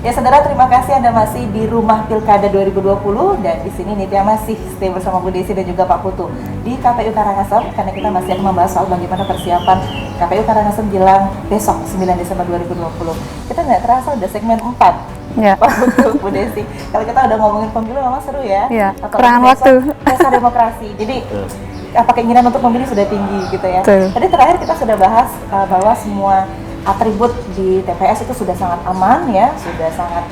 Ya saudara, terima kasih Anda masih di Rumah Pilkada 2020 dan di sini Nitya masih stay bersama Bu Desi dan juga Pak Putu di KPU Karangasem karena kita masih akan membahas soal bagaimana persiapan KPU Karangasem jelang besok 9 Desember 2020. Kita nggak terasa udah segmen 4. Ya. Pak Putu, Bu Desi. Kalau kita udah ngomongin pemilu memang seru ya. Ya, kurangan waktu. Pesta demokrasi. Jadi apa keinginan untuk memilih sudah tinggi gitu ya. Tadi terakhir kita sudah bahas bahwa semua atribut di TPS itu sudah sangat aman ya, sudah sangat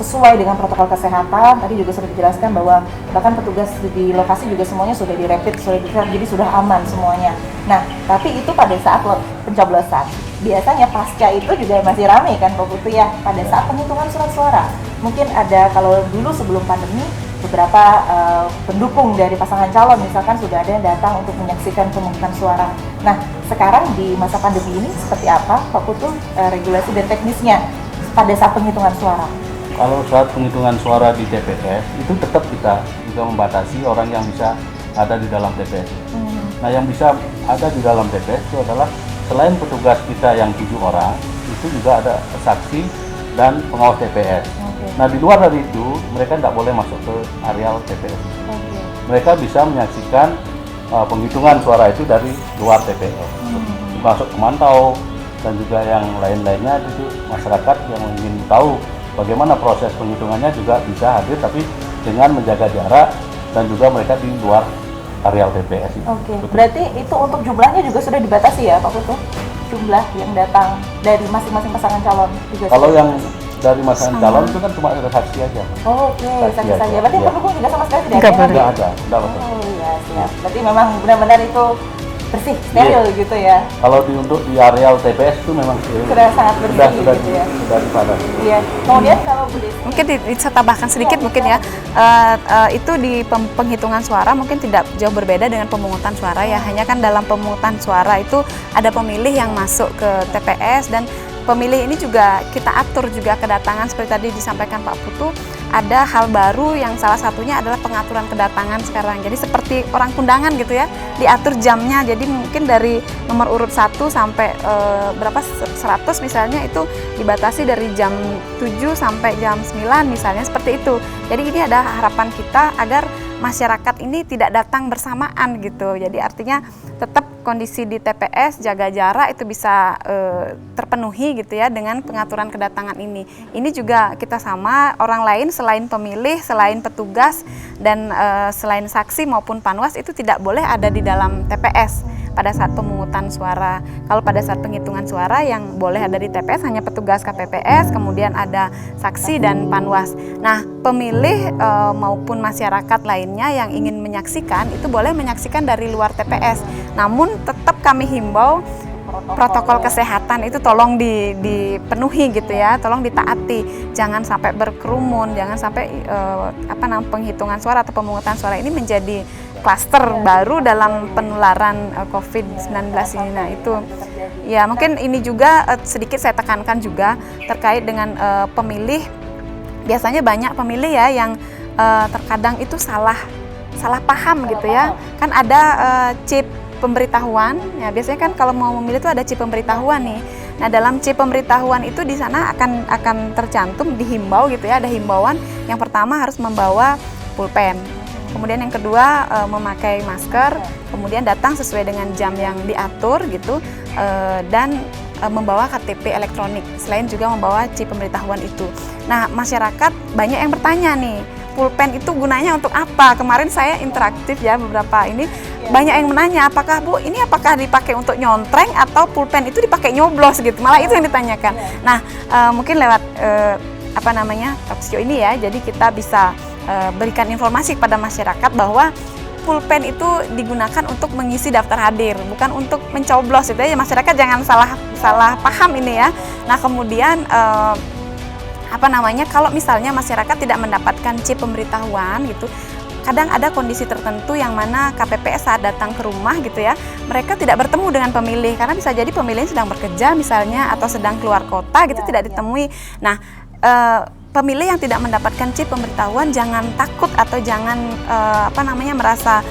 sesuai dengan protokol kesehatan. Tadi juga sudah dijelaskan bahwa bahkan petugas di lokasi juga semuanya sudah dirapid, jadi sudah aman semuanya. Nah, tapi itu pada saat pencoblosan. Biasanya pasca itu juga masih ramai kan Pak Putu ya, pada saat penghitungan surat suara. Mungkin ada, kalau dulu sebelum pandemi, beberapa pendukung dari pasangan calon misalkan sudah ada yang datang untuk menyaksikan pemungutan suara. Nah, sekarang di masa pandemi ini seperti apa Pak Putu regulasi dan teknisnya pada saat penghitungan suara? Kalau saat penghitungan suara di TPS itu tetap kita juga membatasi orang yang bisa ada di dalam TPS. Nah, yang bisa ada di dalam TPS itu adalah selain petugas kita yang 7 orang, itu juga ada saksi dan pengawas TPS. Nah, di luar dari itu mereka tidak boleh masuk ke areal TPS. Mereka bisa menyaksikan penghitungan suara itu dari luar TPS, masuk memantau, dan juga yang lain-lainnya itu masyarakat yang ingin tahu bagaimana proses penghitungannya juga bisa hadir, tapi dengan menjaga jarak dan juga mereka di luar areal TPS. Berarti itu untuk jumlahnya juga sudah dibatasi ya Pak Putu? Jumlah yang datang dari masing-masing pasangan calon juga. Kalau yang dari pasangan calon itu kan cuma ada saksi aja. Saksi saja. Berarti pendukung juga sama sekali tidak ada. Iya, siap. Berarti memang benar-benar itu bersih, steril gitu ya. Kalau untuk di areal TPS itu memang sudah sangat bersih gitu ya. Sudah dipadat. Iya. Kemudian kalau mungkin bisa tambahkan sedikit mungkin ya. Itu di penghitungan suara mungkin tidak jauh berbeda dengan pemungutan suara ya. Hanya kan dalam pemungutan suara itu ada pemilih yang masuk ke TPS dan pemilih ini juga kita atur juga kedatangan seperti tadi disampaikan Pak Putu. Ada hal baru yang salah satunya adalah pengaturan kedatangan sekarang. Jadi seperti orang undangan gitu ya, diatur jamnya. Jadi mungkin dari nomor urut 1 sampai 100 misalnya itu dibatasi dari jam 7 sampai jam 9 misalnya seperti itu. Jadi ini ada harapan kita agar masyarakat ini tidak datang bersamaan gitu. Jadi artinya tetap kondisi di TPS jaga jarak itu bisa terpenuhi gitu ya dengan pengaturan kedatangan ini. Ini juga kita sama orang lain selain pemilih, selain petugas dan selain saksi maupun panwas itu tidak boleh ada di dalam TPS pada saat pemungutan suara. Kalau pada saat penghitungan suara yang boleh ada di TPS hanya petugas KPPS, kemudian ada saksi dan panwas. Nah, pemilih maupun masyarakat lainnya yang ingin menyaksikan itu boleh menyaksikan dari luar TPS. Namun tetap kami himbau protokol kesehatan itu tolong dipenuhi gitu ya, tolong ditaati, jangan sampai berkerumun, jangan sampai penghitungan suara atau pemungutan suara ini menjadi klaster baru dalam penularan COVID-19 ini. Nah itu ya mungkin ini juga sedikit saya tekankan juga terkait dengan pemilih. Biasanya banyak pemilih ya yang terkadang itu salah paham gitu ya. Kan ada chip pemberitahuan, ya biasanya kan kalau mau memilih itu ada chip pemberitahuan nih. Nah dalam chip pemberitahuan itu di sana akan tercantum dihimbau gitu ya, ada himbauan yang pertama harus membawa pulpen. Kemudian yang kedua memakai masker, kemudian datang sesuai dengan jam yang diatur gitu, dan membawa KTP elektronik, selain juga membawa chip pemberitahuan itu. Nah masyarakat banyak yang bertanya nih, pulpen itu gunanya untuk apa? Kemarin saya interaktif ya beberapa ini, banyak yang menanya apakah Bu, ini apakah dipakai untuk nyontreng atau pulpen itu dipakai nyoblos gitu, malah itu yang ditanyakan. Nah mungkin lewat talkshow ini ya, jadi kita bisa berikan informasi kepada masyarakat bahwa pulpen itu digunakan untuk mengisi daftar hadir, bukan untuk mencoblos itu ya. Masyarakat jangan salah paham ini ya. Nah kemudian kalau misalnya masyarakat tidak mendapatkan chip pemberitahuan gitu, kadang ada kondisi tertentu yang mana KPPS saat datang ke rumah gitu ya, mereka tidak bertemu dengan pemilih karena bisa jadi pemilih sedang bekerja misalnya atau sedang keluar kota gitu, tidak ditemui. Nah pemilih yang tidak mendapatkan chip pemberitahuan jangan takut atau jangan merasa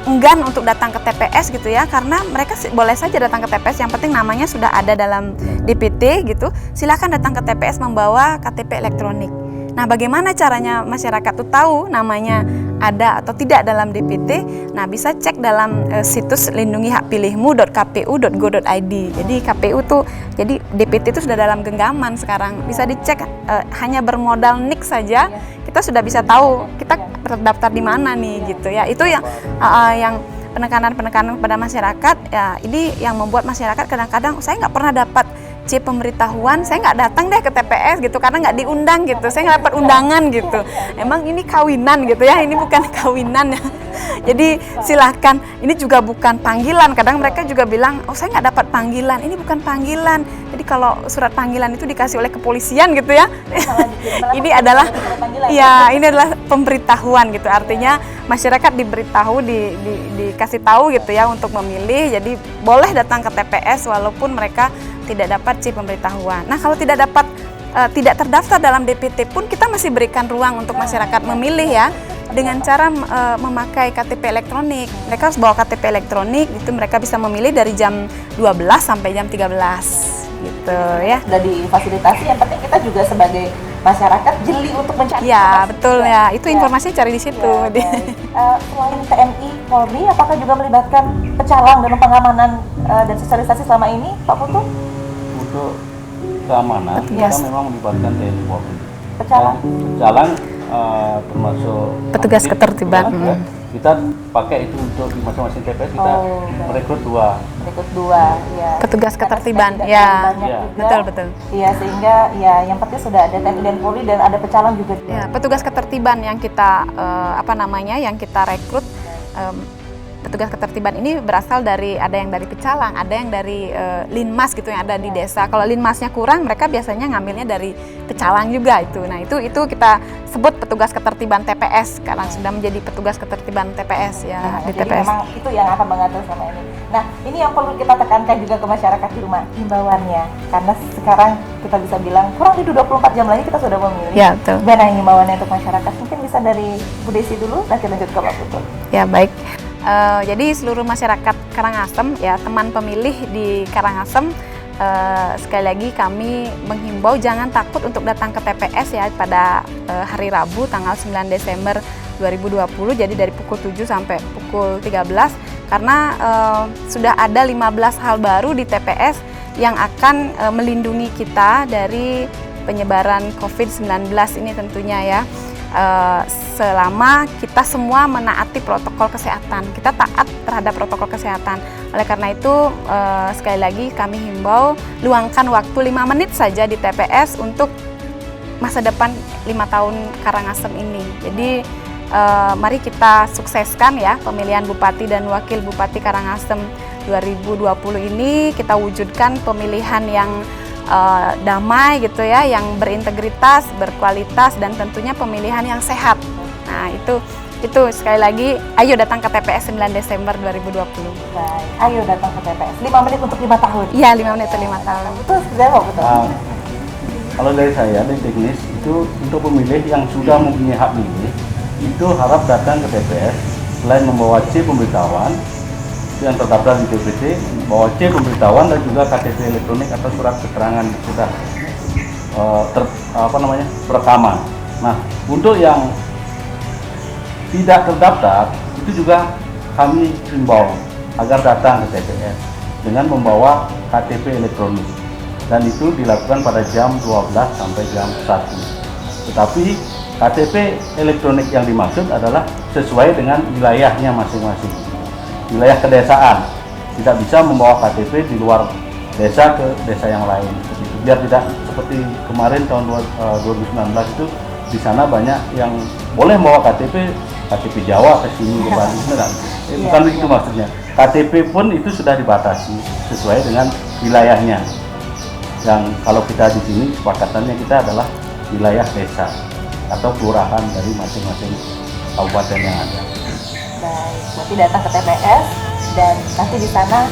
enggan untuk datang ke TPS gitu ya, karena mereka boleh saja datang ke TPS, yang penting namanya sudah ada dalam DPT gitu. Silakan datang ke TPS membawa KTP elektronik. Nah, bagaimana caranya masyarakat tuh tahu namanya ada atau tidak dalam DPT? Nah, bisa cek dalam situs lindungihakpilihmu.kpu.go.id. Jadi KPU tuh, jadi DPT itu sudah dalam genggaman sekarang. Bisa dicek hanya bermodal NIK saja, kita sudah bisa tahu kita terdaftar di mana nih gitu ya. Itu yang penekanan kepada masyarakat ya. Ini yang membuat masyarakat kadang-kadang saya nggak pernah dapat C pemberitahuan, saya nggak datang deh ke TPS gitu karena nggak diundang gitu, saya nggak dapat undangan gitu. Emang ini kawinan gitu ya, ini bukan kawinan ya. Jadi silahkan, ini juga bukan panggilan. Kadang mereka juga bilang, oh saya nggak dapat panggilan, ini bukan panggilan. Jadi kalau surat panggilan itu dikasih oleh kepolisian gitu ya. Ini adalah, ya ini adalah pemberitahuan gitu. Artinya masyarakat diberitahu, dikasih tahu gitu ya untuk memilih. Jadi boleh datang ke TPS walaupun mereka tidak dapat C pemberitahuan. Nah, kalau tidak tidak terdaftar dalam DPT pun kita masih berikan ruang untuk masyarakat memilih ya, dengan cara memakai KTP elektronik. Mereka harus bawa KTP elektronik, itu mereka bisa memilih dari jam 12 sampai jam 13 gitu ya. Sudah difasilitasi, yang penting kita juga sebagai masyarakat jeli untuk mencari. Ya, betul ya. Itu informasinya cari di situ. Selain TNI, Polri, apakah juga melibatkan pecalang dalam pengamanan dan sosialisasi selama ini, Pak Putu? Untuk keamanan, kita memang melibatkan TNI Polri. Pecalang Termasuk petugas ketertiban. Kita pakai itu untuk di masing-masing TPS, kita merekrut dua ya. Petugas ketertiban ya. Betul. Iya, sehingga ya yang penting sudah ada TNI dan Polri dan ada pecalang juga. Ya, petugas ketertiban yang kita yang kita rekrut. Petugas ketertiban ini berasal dari, ada yang dari pecalang, ada yang dari linmas gitu yang ada di desa. Kalau linmasnya kurang, mereka biasanya ngambilnya dari pecalang juga itu. Nah, itu kita sebut petugas ketertiban TPS karena sudah menjadi petugas ketertiban TPS ya di jadi TPS. Memang itu yang akan mengatur sama ini. Nah, ini yang perlu kita tekankan juga ke masyarakat di rumah, himbauannya. Karena sekarang kita bisa bilang kurang dari 24 jam lagi kita sudah memilih. Ya, betul. Gimana himbauannya untuk masyarakat? Mungkin bisa dari Bu Desi dulu, nanti lanjut ke Pak Putu. Ya, baik. Jadi seluruh masyarakat Karangasem ya, teman pemilih di Karangasem, sekali lagi kami menghimbau jangan takut untuk datang ke TPS ya pada hari Rabu tanggal 9 Desember 2020, jadi dari pukul 7 sampai pukul 13, karena sudah ada 15 hal baru di TPS yang akan melindungi kita dari penyebaran COVID-19 ini tentunya ya. Selama kita semua menaati protokol kesehatan, kita taat terhadap protokol kesehatan. Oleh karena itu sekali lagi kami himbau luangkan waktu 5 menit saja di TPS untuk masa depan 5 tahun Karangasem ini. Jadi mari kita sukseskan ya pemilihan Bupati dan Wakil Bupati Karangasem 2020 ini, kita wujudkan pemilihan yang damai gitu ya, yang berintegritas, berkualitas, dan tentunya pemilihan yang sehat. Nah, itu sekali lagi, ayo datang ke TPS 9 Desember 2020. Baik, ayo datang ke TPS. 5 menit untuk 5 tahun. Iya, 5 menit untuk 5 tahun. Itu seperti apa, betul? Kalau dari saya, dari teknis, itu untuk pemilih yang sudah mempunyai hak pilih, itu harap datang ke TPS, selain membawa C pemberitahuan, yang terdaftar di DPT, bawa C pemberitahuan dan juga KTP elektronik atau surat keterangan sudah perekaman. Nah, untuk yang tidak terdaftar itu juga kami himbau agar datang ke TPS dengan membawa KTP elektronik, dan itu dilakukan pada jam 12 sampai jam 1. Tetapi KTP elektronik yang dimaksud adalah sesuai dengan wilayahnya masing-masing. Wilayah kedesaan, tidak bisa membawa KTP di luar desa ke desa yang lain, biar tidak seperti kemarin tahun 2019 itu di sana banyak yang boleh membawa KTP Jawa ke sini ke Bali, bukan begitu maksudnya. KTP pun itu sudah dibatasi sesuai dengan wilayahnya. Yang kalau kita di sini kesepakatannya kita adalah wilayah desa atau kelurahan dari masing-masing kabupaten yang ada. Baik, berarti datang ke TPS dan nanti di sana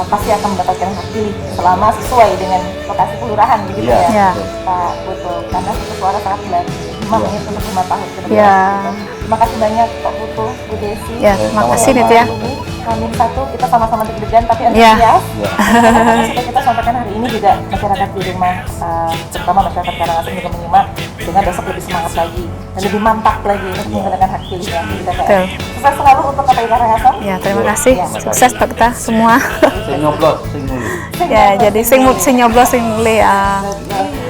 pasti akan mendapatkan hak pilih selama sesuai dengan lokasi kelurahan begitu ya. Pak Putu, karena satu suara sangat berat, 5 menit untuk 5 tahun ke depan. Terima kasih banyak Pak Putu, Bu Desi. Ya, terima kasih nih ya. Amin satu, kita sama-sama deg-degan tapi Ya. antusias. Karena sudah kita sampaikan hari ini juga masyarakat di rumah, terutama masyarakat Karangasem juga menyimak, sehingga besok lebih semangat lagi dan lebih mantap lagi untuk menggunakan hak pilihnya di TPS. Sukses selalu untuk KPI Karangasem. Ya, terima kasih. Ya. Sukses Pak kita semua. Sing nyoblos, sing muli. Ya, jadi sing nyoblos sing mulai ya.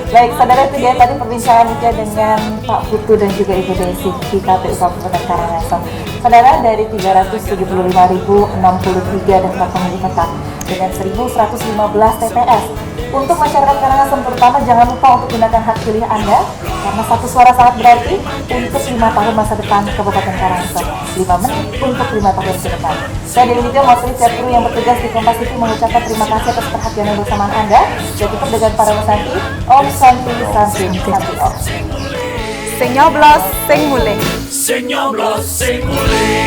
Baik, saudara, itu dia tadi perbincangan kita dengan Pak Putu dan juga Ibu Desi di KPU Kabupaten Karangasem. Saudara, dari 375.063 daftar pemilih tetap dengan 1.115 TPS. Untuk masyarakat Karangasem terutama, jangan lupa untuk gunakan hak pilih Anda, karena satu suara sangat berarti untuk 5 tahun masa depan Kabupaten Karangasem. 5 menit untuk 5 tahun ke depan. Saya Dewi Nidja, mewakili setiap kru yang bertugas di Kompas TV mengucapkan terima kasih atas perhatian dan bersamaan Anda. Dan tutup dengan para Santi. Om Santi, Santi, Santi Om. Sing nyoblos sing mulai. Sing nyoblos sing mulih.